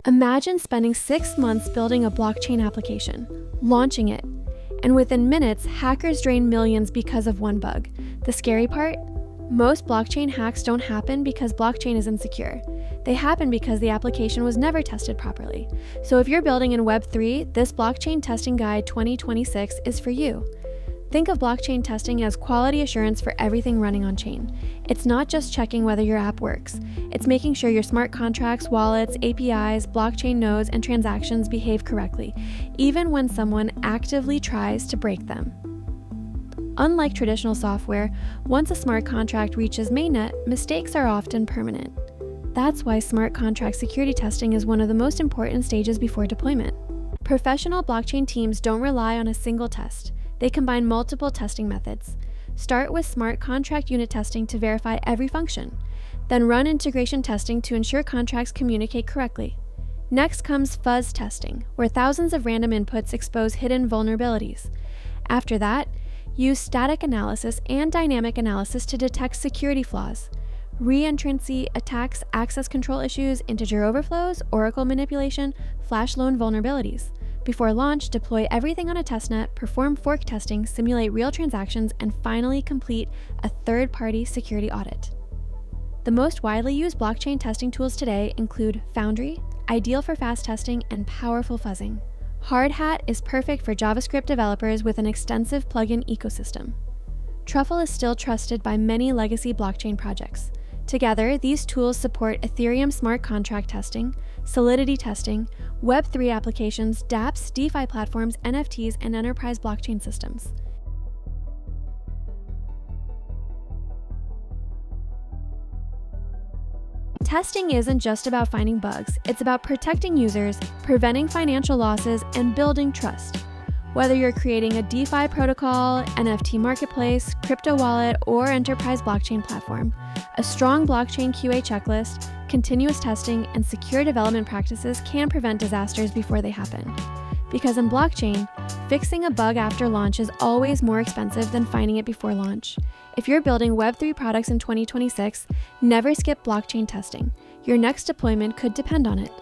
Imagine spending 6 months building a blockchain application, launching it, and within minutes, hackers drain millions because of one bug. The scary part? Most blockchain hacks don't happen because blockchain is insecure. They happen because the application was never tested properly. So if you're building in Web3, this Blockchain Testing Guide 2026 is for you. Think of blockchain testing as quality assurance for everything running on chain. It's not just checking whether your app works. It's making sure your smart contracts, wallets, APIs, blockchain nodes, and transactions behave correctly, even when someone actively tries to break them. Unlike traditional software, once a smart contract reaches Mainnet, mistakes are often permanent. That's why smart contract security testing is one of the most important stages before deployment. Professional blockchain teams don't rely on a single test. They combine multiple testing methods. Start with smart contract unit testing to verify every function. Then run integration testing to ensure contracts communicate correctly. Next comes fuzz testing, where thousands of random inputs expose hidden vulnerabilities. After that, use static analysis and dynamic analysis to detect security flaws. Reentrancy attacks, access control issues, integer overflows, oracle manipulation, flash loan vulnerabilities. Before launch, deploy everything on a testnet, perform fork testing, simulate real transactions, and finally complete a third-party security audit. The most widely used blockchain testing tools today include Foundry, ideal for fast testing, and powerful fuzzing. Hardhat is perfect for JavaScript developers with an extensive plugin ecosystem. Truffle is still trusted by many legacy blockchain projects. Together, these tools support Ethereum smart contract testing, Solidity testing, Web3 applications, dApps, DeFi platforms, NFTs, and enterprise blockchain systems. Testing isn't just about finding bugs, it's about protecting users, preventing financial losses, and building trust. Whether you're creating a DeFi protocol, NFT marketplace, crypto wallet, or enterprise blockchain platform, a strong blockchain QA checklist, continuous testing, and secure development practices can prevent disasters before they happen. Because in blockchain, fixing a bug after launch is always more expensive than finding it before launch. If you're building Web3 products in 2026, never skip blockchain testing. Your next deployment could depend on it.